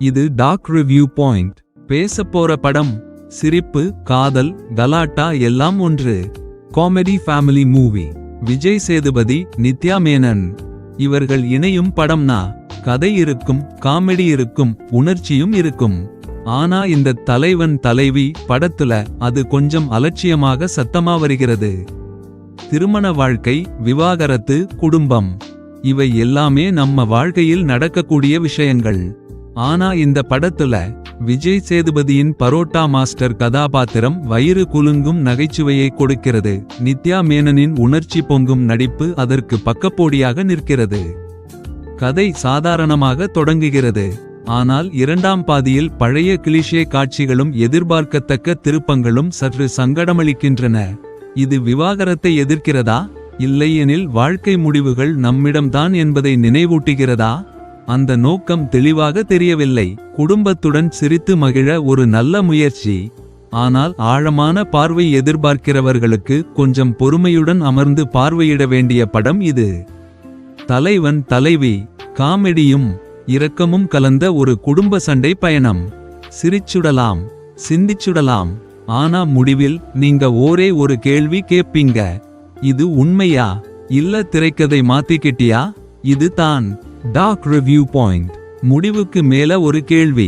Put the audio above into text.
இது talk review point. பேசப்போற படம் சிரிப்பு, காதல், கலாட்டா எல்லாம் ஒன்று. Comedy family movie. Vijay Sethupathi, Nithya Menon இவர்கள் இணையும் படம்னா கதை இருக்கும், காமெடி இருக்கும், உணர்ச்சியும் இருக்கும். ஆனா இந்த தலைவன் தலைவி படத்துல அது கொஞ்சம் அலட்சியமாக சத்தமா வருகிறது. திருமண வாழ்க்கை, விவாகரத்து, குடும்பம் இவை எல்லாமே நம்ம வாழ்க்கையில் நடக்கக்கூடிய விஷயங்கள். ஆனா இந்த படத்துல விஜய் சேதுபதியின் பரோட்டா மாஸ்டர் கதாபாத்திரம் வயிறு குலுங்கும் நகைச்சுவையை கொடுக்கிறது. நித்யா மேனனின் உணர்ச்சி பொங்கும் நடிப்பு அதற்கு பக்கப்போடியாக நிற்கிறது. கதை சாதாரணமாக தொடங்குகிறது. ஆனால் இரண்டாம் பாதியில் பழைய கிளிஷே காட்சிகளும் எதிர்பார்க்கத்தக்க திருப்பங்களும் சற்று சங்கடமளிக்கின்றன. இது விவாகரத்தை எதிர்க்கிறதா, இல்லையெனில் வாழ்க்கை முடிவுகள் நம்மிடம்தான் என்பதை நினைவூட்டுகிறதா? அந்த நோக்கம் தெளிவாக தெரியவில்லை. குடும்பத்துடன் சிரித்து மகிழ ஒரு நல்ல முயற்சி. ஆனால் ஆழமான பார்வை எதிர்பார்க்கிறவர்களுக்கு கொஞ்சம் பொறுமையுடன் அமர்ந்து பார்வையிட வேண்டிய படம் இது. தலைவன் தலைவி. காமெடியும் இரக்கமும் கலந்த ஒரு குடும்ப சண்டை பயணம். சிரிச்சுடலாம், சிந்திச்சுடலாம். ஆனா முடிவில் நீங்க ஒரே ஒரு கேள்வி கேட்பீங்க. இது உண்மையா, இல்ல திரைக்கதை மாத்திக்கிட்டியா? இது தான் டாக் ரிவ்யூ பாயிண்ட். முடிவுக்கு மேல ஒரு கேள்வி.